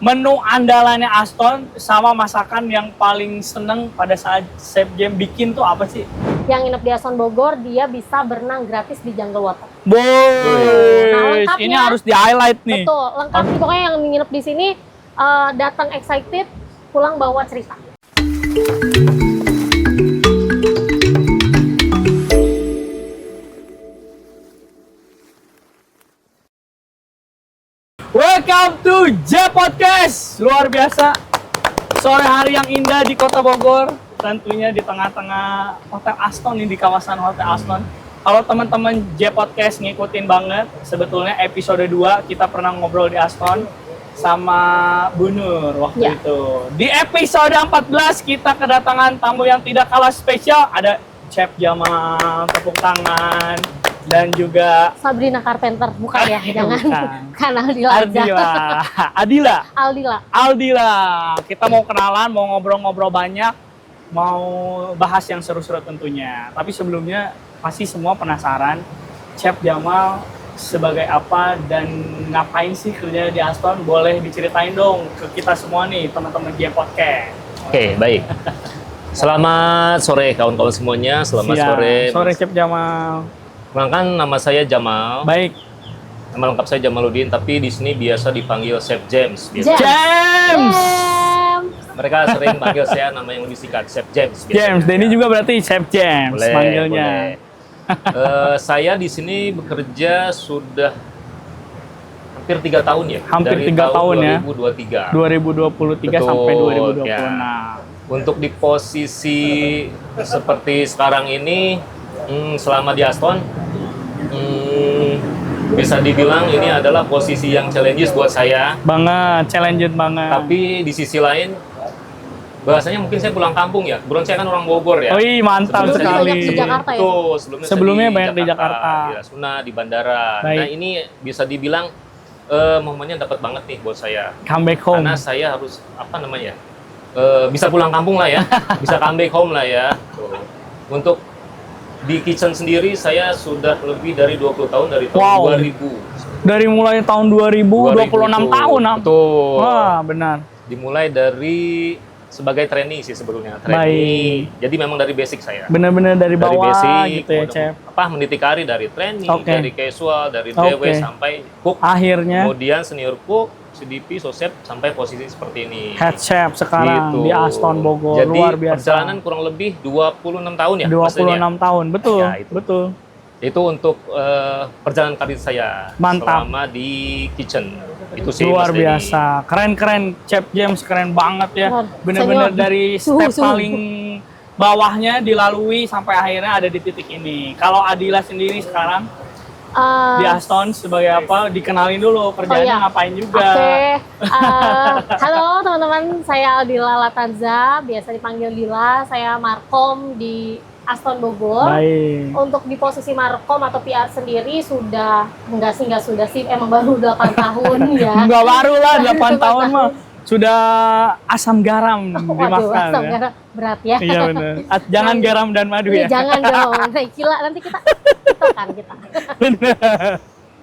menu andalannya Aston sama masakan yang paling seneng pada saat Chef James bikin tuh apa sih? Yang nginep di Aston Bogor, dia bisa berenang gratis di Jungle Water. Boy, ini harus di highlight nih. Betul, lengkap. Pokoknya yang nginep di sini datang excited, pulang bawa cerita. Welcome to J Podcast. Luar biasa. Sore hari yang indah di Kota Bogor, tentunya di tengah-tengah Hotel Aston ini, di kawasan Hotel Aston. Kalau teman-teman J Podcast ngikutin banget, sebetulnya episode 2 kita pernah ngobrol di Aston sama Bu Nur waktu itu. Di episode 14 kita kedatangan tamu yang tidak kalah spesial, ada Chef Jamal, tepuk tangan. Dan juga Sabrina Carpenter, bukan ya? Jangan. Kan Aldila. Kita mau kenalan, mau ngobrol-ngobrol banyak, mau bahas yang seru-seru tentunya. Tapi sebelumnya pasti semua penasaran, Chef Jamal sebagai apa dan ngapain sih kerja di Aston? Boleh diceritain dong ke kita semua nih, teman-teman J Podcast. Oke, baik. Selamat sore kawan-kawan semuanya. Selamat sore Chef Jamal. Perkenalkan, nama saya Jamal. Baik. Nama lengkap saya Jamaluddin, tapi di sini biasa dipanggil Chef James. James. Mereka sering panggil saya nama yang lebih singkat, Chef James. James, Denny juga berarti Chef James boleh, manggilnya. Saya di sini bekerja sudah hampir 3 tahun ya. Hampir dari 3 tahun ya. 2023. 2023 Betul, sampai 2026. Ya. Untuk di posisi seperti sekarang ini, selama di Aston, bisa dibilang ini adalah posisi yang challenges buat saya. Banget, challenging banget. Tapi di sisi lain, bahasanya mungkin saya pulang kampung ya. Kebetulan saya kan orang Bogor ya. Wih, mantap sekali. Di Jakarta ya? Tuh, sebelumnya banyak di Jakarta. Di Rasuna, di bandara. Baik. Nah ini bisa dibilang momennya dapat banget nih buat saya. Comeback home. Karena saya harus, bisa pulang kampung lah ya. Bisa comeback home lah ya. Tuh. Untuk di kitchen sendiri saya sudah lebih dari 20 tahun, dari tahun 2000. Dari mulai tahun 2000, 26 tahun. Betul. Wah, benar. Dimulai dari sebagai trainee sih sebetulnya. Trainee. Jadi memang dari basic saya. Benar-benar dari bawah dari basic, gitu ya, Chef. meniti karir dari trainee, dari casual, dari DW sampai cook. Akhirnya kemudian senior cook, CDP, sous-chef sampai posisi seperti ini. head chef sekarang gitu. di Aston Bogor. Jadi, luar biasa. perjalanan kurang lebih 26 tahun ya. 26 tahun, betul. Ya, itu. Betul. Itu untuk perjalanan karir saya. Mantap. Selama di kitchen. Itu sih Luar Mas biasa. Keren-keren, Chef James keren banget ya. Bener-bener dari step paling bawahnya dilalui sampai akhirnya ada di titik ini. Kalau Adila sendiri sekarang di Aston sebagai apa? Dikenalin dulu kerjanya ngapain juga. Halo teman-teman, saya Aldila Latanza, biasa dipanggil Dila. Saya markom di Aston Bogor. Baik. Untuk di posisi markom atau PR sendiri sudah enggak sih, emang baru 8 tahun ya. Enggak baru lah, 8 tahun mah. Sudah asam garam dimakan. Asam garam berat ya. Iya benar. Jangan garam dan madu ya. Jangan dong. Gila, nanti kita. Benar.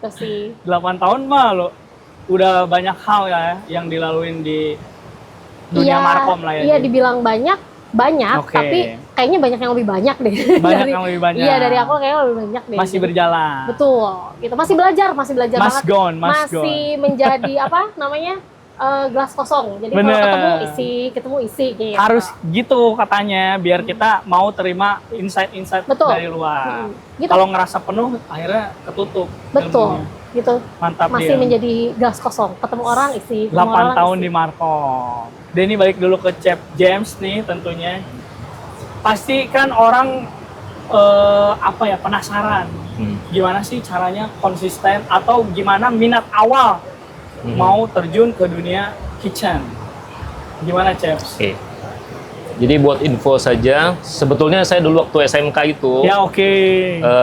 Terus sih. 8 tahun mah lo udah banyak hal ya yang dilaluin di dunia markom lah ya. Iya, dibilang banyak, tapi kayaknya banyak yang lebih banyak deh. Yang lebih banyak. Iya, dari aku kayaknya lebih banyak deh. Masih berjalan. Betul. Gitu. Masih belajar banget. Masih menjadi apa namanya? Gelas kosong. Jadi kalau ketemu isi gitu. Harus gitu katanya biar kita mau terima insight-insight dari luar. Gitu. Kalau ngerasa penuh akhirnya ketutup. Betul. Ilmunya. Gitu. Mantap. Masih menjadi gelas kosong. Ketemu orang isi. 8 tahun di markom. Denny balik dulu ke Chef James nih tentunya. Pasti kan orang penasaran. Gimana sih caranya konsisten atau gimana minat awal mau terjun ke dunia kitchen. Gimana, Chef? Oke. Jadi buat info saja, sebetulnya saya dulu waktu SMK itu, ya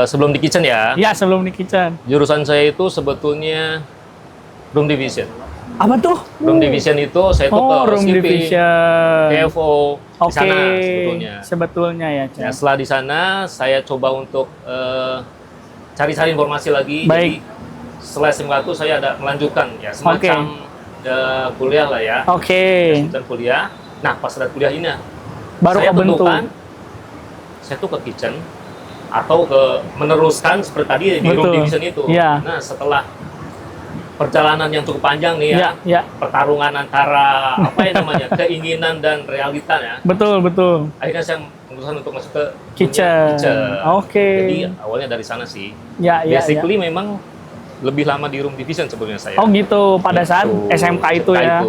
sebelum di kitchen ya. Ya, sebelum di kitchen. Jurusan saya itu sebetulnya room division. Apa tuh? Room division itu saya tuh ke room division. TFO di sana sebetulnya. Sebetulnya ya, Chef. Ya, setelah di sana saya coba untuk cari-cari informasi lagi. Baik. Jadi setelah SMK itu saya ada melanjutkan ya semacam kuliah lah ya. Oke. Kesulitan kuliah. Nah, pas ada kuliah ini Baru saya kebentuk. tentukan saya tuh ke kitchen atau meneruskan seperti tadi di room Betul. division itu. Iya. Nah, setelah perjalanan yang cukup panjang nih ya, Ya. pertarungan antara apa ya namanya keinginan dan realita ya. Betul, betul. Akhirnya saya memutuskan untuk masuk ke Kitchen. dunia Oke. Jadi awalnya dari sana sih. Ya, ya, ya. Basically memang lebih lama di room division sebelumnya saya. Oh gitu, pada saat Gitu, SMK itu ya.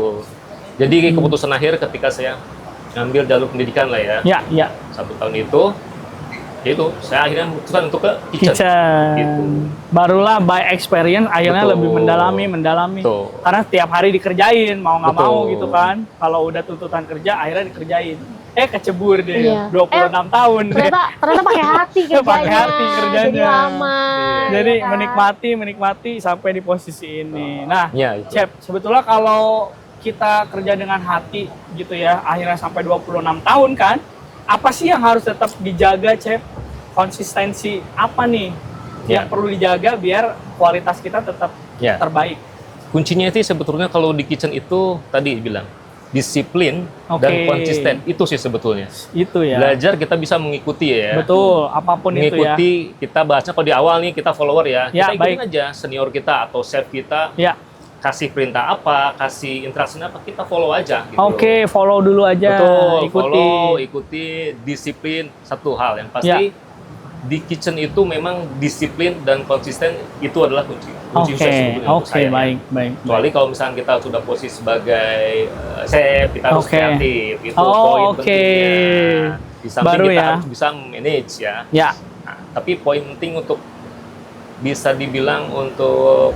Jadi keputusan akhir ketika saya ngambil jalur pendidikan lah ya, Ya, ya. 1 tahun itu, yaitu saya akhirnya memutuskan untuk ke kitchen. Kitchen. Gitu. Barulah by experience akhirnya Betul. lebih mendalami. Betul. Karena tiap hari dikerjain, mau nggak Betul. mau gitu kan. Kalau udah tuntutan kerja akhirnya dikerjain. Kecebur deh, Iya. 26 tahun deh. Ternyata pakai hati kerjanya. Pakai hati kerjanya. Jadi lama. Jadi ya kan? menikmati sampai di posisi ini. Nah, Ya, itu. Chef, sebetulnya kalau kita kerja dengan hati gitu ya, akhirnya sampai 26 tahun kan, apa sih yang harus tetap dijaga, Chef? Konsistensi apa nih yang Ya. perlu dijaga biar kualitas kita tetap Ya. terbaik? Kuncinya itu sebetulnya kalau di kitchen itu tadi bilang disiplin dan Oke. konsisten itu sih sebetulnya. Itu ya. Belajar kita bisa mengikuti ya. Betul, apapun itu ya. Mengikuti kita bahasnya kalau di awal nih kita follower ya, Ya, kita ikutin aja senior kita atau chef kita Ya. kasih perintah apa, kasih instruction apa, kita follow aja gitu. Oke, follow dulu aja. Betul, ikuti. follow, ikuti, disiplin, satu hal yang pasti di kitchen itu memang disiplin dan konsisten itu adalah kunci Oke, sukses sebetulnya untuk saya. baik. Kecuali kalau misalnya kita sudah posisi sebagai chef, kita harus Oke. kreatif, itu Oh, poin oke. pentingnya. Di samping Baru kita ya. harus bisa manage ya. Ya, Nah, tapi poin penting untuk bisa dibilang untuk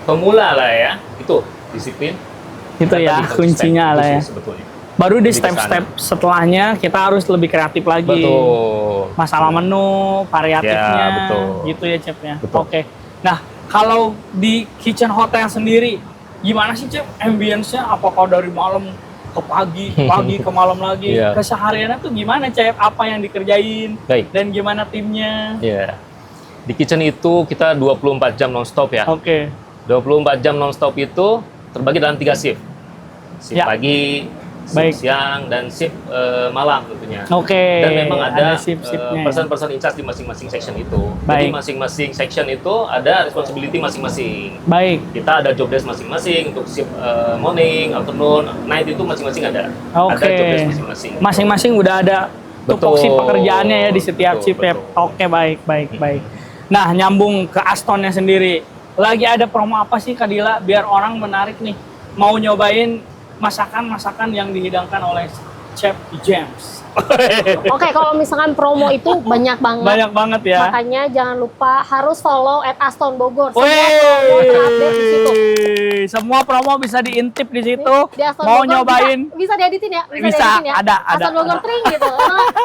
pemula lah ya, itu disiplin. itu dan ya tadi konsisten. kuncinya Itu lah sih ya. sebetulnya. Baru di Lebih ke step-step setelahnya kita harus lebih kreatif lagi. Betul. Masalah menu, variatifnya, Ya, betul. gitu ya Chefnya. Betul. Oke. Nah, kalau di kitchen hotel sendiri, gimana sih Chef ambience-nya? Apakah dari malam ke pagi ke malam lagi? Iya. Kesehariannya tuh gimana Chef? Apa yang dikerjain? Baik. Dan gimana timnya? Ya. Di kitchen itu kita 24 jam non-stop ya. Oke. 24 jam non-stop itu terbagi dalam 3 shift. Shift Ya. pagi, shift Baik. siang, dan shift malam tentunya. Oke. Dan memang ada shift-shiftnya. person-person in charge di masing-masing section itu. Baik. Jadi masing-masing section itu ada responsibility masing-masing. Baik. Kita ada job desk masing-masing untuk shift morning, afternoon, night itu masing-masing ada. Oke. Ada job desk masing-masing. Masing-masing udah ada tupoksi Betul. pekerjaannya ya di setiap Betul, shift ya. betul. Oke, baik. Nah, nyambung ke Astonnya sendiri. Lagi ada promo apa sih Kak Dila biar orang menarik nih mau nyobain masakan-masakan yang dihidangkan oleh Chef James. Oke, kalau misalkan promo itu banyak banget. Banyak banget ya. Makanya jangan lupa harus follow @Aston Bogor. Semua Wih, promo terupdate di situ. semua promo bisa diintip di situ. Di Aston Mau Bogor nyobain? bisa dieditin ya? Bisa, dieditin ya? ada. Aston Bogor tring gitu.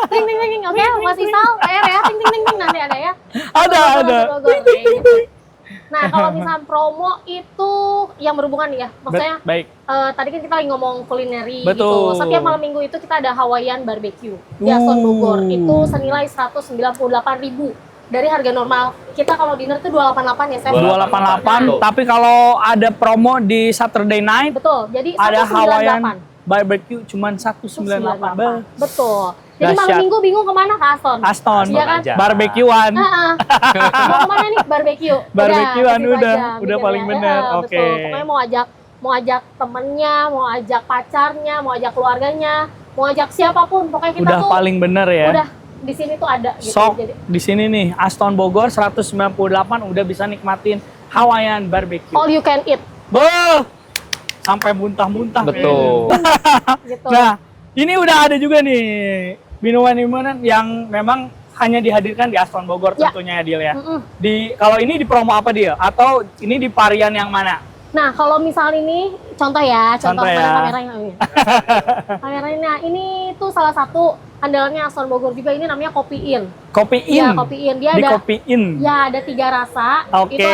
Ting ting ting. Oke, Mas Isal, PR ya. Ting ting ting ting nanti ada ya. Ada. Aston Bogor, kayak gitu. Nah, kalau misalnya promo itu yang berhubungan ya, maksudnya Baik. tadi kan kita lagi ngomong kulineri Betul. gitu. Setiap malam minggu itu kita ada Hawaiian barbecue di Aston Bogor. Itu senilai 198.000 dari harga normal. Kita kalau dinner tuh 288 ya, Chef. 288, Betul. tapi kalau ada promo di Saturday night Betul. Jadi ada 198. Hawaiian barbecue cuman 198. Bah. Betul. Jadi malam Dahsyat. minggu bingung kemana ke Aston? Aston, Iya kan? aja. barbekyuan. Heeh. Mau kemana nih? Barbecue. Barbekyuan Ke situ udah aja mikirnya. paling bener. Heeh, Oke. Betul. Pokoknya mau ajak temennya, mau ajak pacarnya, mau ajak keluarganya, mau ajak siapapun. Pokoknya kita Udah tuh paling bener ya. udah di sini tuh ada gitu. Sok Jadi di sini nih Aston Bogor 198 udah bisa nikmatin Hawaiian barbecue. all you can eat Beuh, sampai muntah-muntah. Betul. gitu. Nah, ini udah ada juga nih minuman-minuman yang memang hanya dihadirkan di Aston Bogor Ya. tentunya ya Dil ya. Mm-mm. Kalau ini di promo apa Dil? Atau ini di varian yang mana? Nah, kalau misal ini contoh ya, contoh Contoh ya. kameranya. Kameranya, nah ini tuh salah satu andalannya Aston Bogor juga, ini namanya Kopi In. Kopi In. Iya, Kopi In. Dia Di ada Kopi In. ya ada 3 rasa. Oke. Itu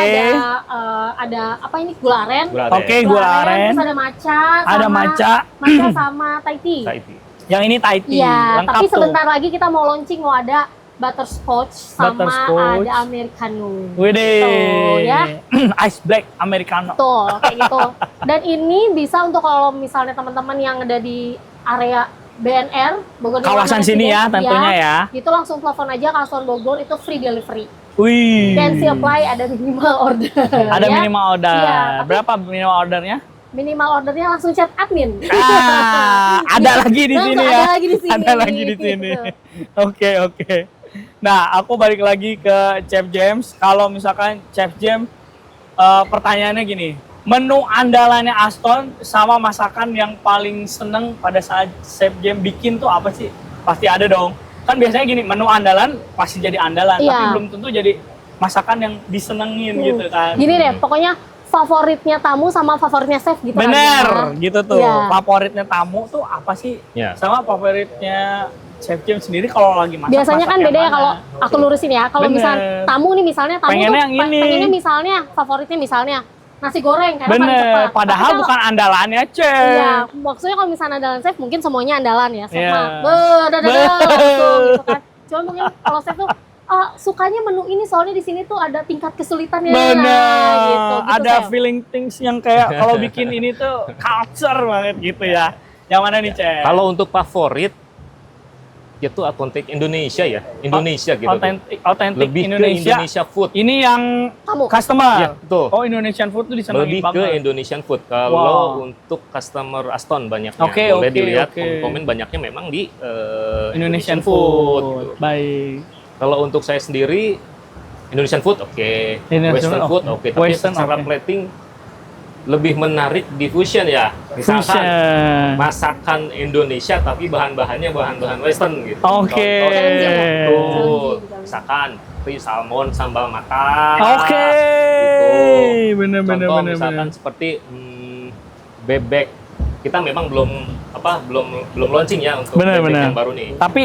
ada apa ini gula aren. Oke, gula aren. Terus ada matcha. Ada matcha. Matcha sama Thai tea. Thai tea. Yang ini Thai tea. Iya, Lengkap tapi tuh. sebentar lagi kita mau launching, mau ada butterscotch sama Butterscotch. ada americano. Widih. Tuh, ya. Ice black americano. Tuh, kayak gitu. Dan ini bisa untuk kalau misalnya teman-teman yang ada di area BNR, Bogor Kawasan Nirwana sini ya Residence, tentunya ya. Itu langsung telepon aja ke Aston Bogor, itu free delivery. Wih. Tensi apply ada minimal order. Ada ya. minimal order. Iya, tapi- Berapa minimal ordernya? Minimal ordernya langsung chat admin. Ada lagi di Langsung sini ada ya. lagi di sini. Ada lagi di sini. Gitu. Oke. Nah, aku balik lagi ke Chef James. Kalau misalkan Chef James, pertanyaannya gini, menu andalannya Aston sama masakan yang paling seneng pada saat Chef James bikin tuh apa sih? Pasti ada dong. Kan biasanya gini, menu andalan pasti jadi andalan, Iya. tapi belum tentu jadi masakan yang disenengin gitu kan. Gini deh, pokoknya favoritnya tamu sama favoritnya chef gitu kan Bener, ya. gitu tuh. Iya. Favoritnya tamu tuh apa sih? Ya. Sama favoritnya Chef James sendiri kalau lagi masak. Biasanya kan masak beda yang ya kalau mana? aku lurusin ya. Kalau Bener. misal tamu nih misalnya tamu Pengennya tuh yang ini. pengennya misalnya favoritnya misalnya nasi goreng karena paling Bener, cepat. padahal Tapi kalau- bukan andalannya Chef. Iya, maksudnya kalau misalnya andalan chef mungkin semuanya andalan ya. Chef Iya. mah langsung gitu kan. Cuma mungkin kalau chef tuh sukanya menu ini soalnya di sini tuh ada tingkat kesulitannya. Bener, Gitu ada chef. feeling things yang kayak kalau bikin ini tuh culture banget gitu ya. Yang mana nih Chef? Kalau untuk favorit itu authentic Indonesia ya, Indonesia gitu. tuh. Authentic Lebih ke Indonesia. Indonesia food. Ini yang Tamu. customer. Ya, betul. Oh, Indonesian food tuh disenangi Lebih ke banget. Indonesian food. Kalau Wow. untuk customer Aston banyaknya, Oke, boleh oke, dilihat oke. komen banyaknya memang di Indonesian gitu. food. Baik. Kalau untuk saya sendiri Indonesian food oke, Indonesian Western food, food oke. oke, tapi Western, secara oke. plating lebih menarik di fusion ya. Misalkan Fusion. masakan Indonesia tapi bahan-bahannya bahan-bahan Western gitu. Oke. Contohnya tuh, Challenging. misalkan seperti salmon sambal matang. Oke. Gitu. Bener. Contoh misalkan seperti bebek. Kita memang belum launching ya untuk Bener, bebek bener. yang baru nih. Tapi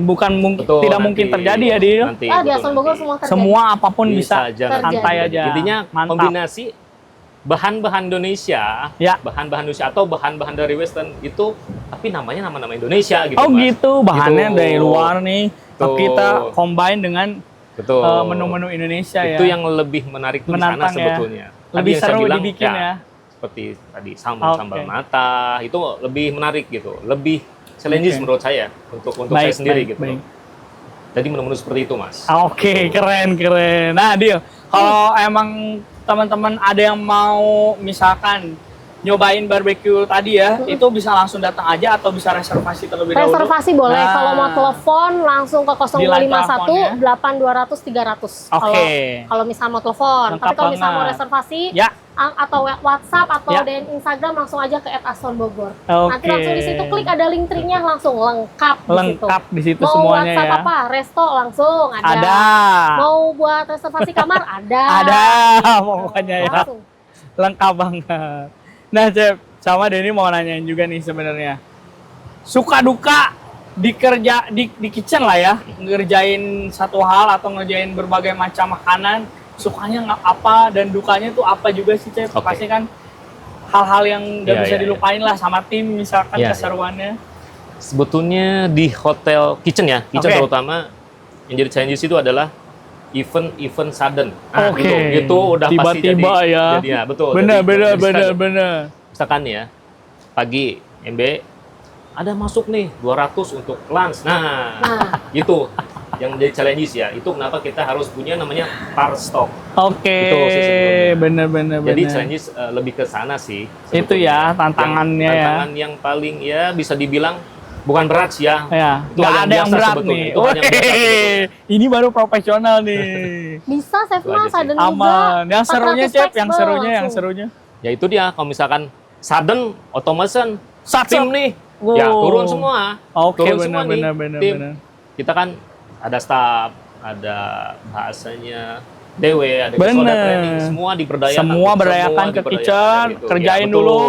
bukan mungkin, Betul, tidak nanti- mungkin terjadi ya Dil. nanti, Di betul, Aston Bogor nanti. semua terjadi. Semua apapun bisa aja nanti. santai aja. Intinya Mantap. kombinasi bahan-bahan Indonesia, Ya. bahan-bahan Indonesia atau bahan-bahan dari Western itu, tapi namanya nama-nama Indonesia gitu. Oh Mas. gitu, bahannya Gitu. dari luar nih. Tapi Betul. kita combine dengan Betul. menu-menu Indonesia Itu ya. yang lebih menarik tuh di sana Menantang ya. sebetulnya. Tadi Lebih yang saya seru bilang, dibikin ya. Seperti tadi sambal Oke. mata itu lebih menarik gitu, lebih challenges Oke. menurut saya untuk saya sendiri gitu. baik. Jadi menu-menu seperti itu Mas. Oke, keren. Nah, Dil, kalau emang teman-teman ada yang mau misalkan nyobain barbeque tadi ya, itu bisa langsung datang aja atau bisa reservasi terlebih dahulu. Reservasi boleh. Nah. Kalau mau telepon langsung ke Di line teleponnya. 0251 8200 300. Oke. Kalau misal mau telepon. Lengkap Tapi kalau misal mau banget. reservasi Ya, atau WhatsApp atau Ya. dan Instagram langsung aja ke @astonbogor. oke. Nanti langsung di situ klik ada link tree-nya langsung lengkap di situ. Lengkap di situ Mau semuanya WhatsApp ya. apa? Resto langsung ada. Ada. Mau buat reservasi kamar ada. Ada pokoknya ya. Langsung. Lengkap banget. Nah, Chef, sama Denny mau nanyain juga nih sebenarnya. Suka duka di kitchen lah ya, ngerjain satu hal atau ngerjain berbagai macam makanan, sukanya apa dan dukanya tuh apa juga sih, Chef? Oke. Pasti kan hal-hal yang nggak Iya, bisa iya, dilupain lah sama tim misalkan Iya, iya. keseruannya. Sebetulnya di hotel kitchen ya, kitchen Oke. terutama yang jadi challenges itu adalah event sudden. Nah, Oke. itu udah pasti Tiba-tiba ya. jadi ya, betul. Bener, Jadi sudden. bener. Misalkan ya, pagi MB ada masuk nih 200 untuk lunch. Nah, itu yang menjadi challenges ya. Itu kenapa kita harus punya namanya par stock. Oke, Itu sih sebetulnya. bener. Jadi challenges lebih ke sana sih. Itu ya, sebetulnya. tantangannya ya. Tantangan yang paling ya bisa dibilang bukan berat sih ya. Ya, Itu nggak hal ada yang biasa berat sebetulnya. nih. Itu hal yang biasa sebetulnya. Ini baru profesional nih. Bisa chef Itu aja mas sih. ada juga. Aman. Yang serunya, 400 Chef, yang flexible serunya, yang langsung. serunya. Ya itu dia, kalau misalkan sudden, automation, tim nih, Wow. ya turun semua. Oke, Turun semua nih, benar. tim. Kita kan ada staff, ada bahasanya DW, ada Bener. kesoda training, semua diberdayakan. Semua berdayakan ke diberdayakan kitchen, gitu. kerjain Ya, betul. dulu.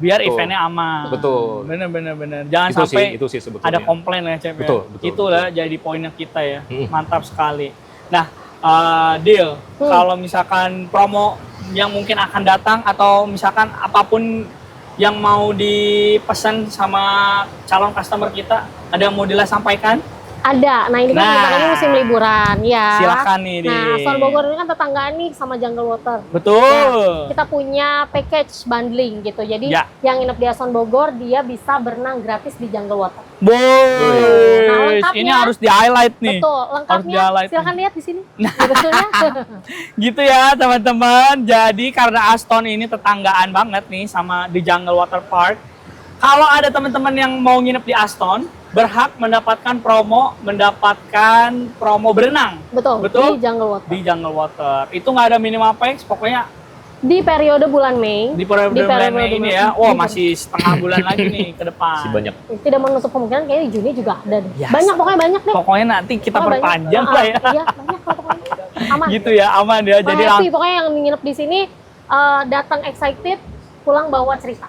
Biar Betul. eventnya aman. Betul. Bener. Jangan Itu sampai itu sih sebetulnya. ada komplain ya, Chef. Betul, Ya. betul, Itulah jadi poinnya kita ya. Mm. Mantap sekali. Nah, Deal, kalau misalkan promo yang mungkin akan datang atau misalkan apapun yang mau dipesan sama calon customer kita, ada yang mau Dila sampaikan? Ada. Nah, ini kan Nah. sebentar lagi musim liburan ya. Silakan nih, Nah, Dil. Aston Bogor ini kan tetanggaan nih sama Jungle Water. Betul. Kita punya package bundling gitu. Jadi Ya. yang nginep di Aston Bogor dia bisa berenang gratis di Jungle Water. Boy, Nah, lengkapnya- ini harus di highlight nih. Betul, Harus lengkapnya di-highlight silakan lihat di sini. Gitu ya teman-teman. Jadi karena Aston ini tetanggaan banget nih sama di Jungle Water Park. Kalau ada teman-teman yang mau nginep di Aston, berhak mendapatkan promo berenang Betul, Betul? di Jungle Water. di Jungle Water. Itu nggak ada minimal packs, pokoknya Di periode bulan Mei. di periode bulan Mei ini ya. Wah, masih setengah bulan lagi nih ke depan. Masih banyak. Tidak menutup kemungkinan kayaknya di Juni juga ada deh. Ya, Banyak, pokoknya banyak deh. Pokoknya nanti kita Pokoknya perpanjang banyak. lah ya. Iya, banyak lah pokoknya. Aman. Gitu ya, aman ya. Jadi Jadi happy, pokoknya yang nginep di sini datang excited, pulang bawa cerita.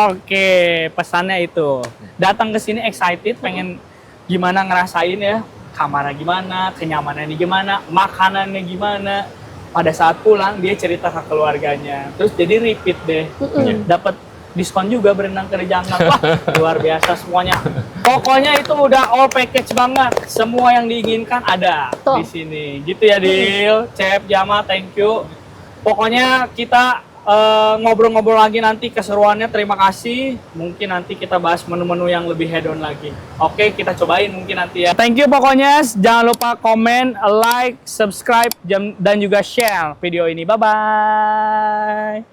Oke, pesannya itu. Datang ke sini excited, pengen gimana ngerasain ya, kamarnya gimana, kenyamanannya gimana, makanannya gimana. Pada saat pulang dia cerita ke keluarganya. Terus jadi repeat deh. Dapat diskon juga berenang ke Jungle. Wah, luar biasa semuanya. Pokoknya itu udah all package banget. Semua yang diinginkan ada Tuh. di sini. Gitu ya, Dil. Cep, Jama, thank you. Pokoknya kita ngobrol-ngobrol lagi nanti keseruannya. Terima kasih. Mungkin nanti kita bahas menu-menu yang lebih head on lagi. Oke, kita cobain mungkin nanti ya. Thank you pokoknya. Jangan lupa komen, like, subscribe, dan juga share video ini. Bye-bye.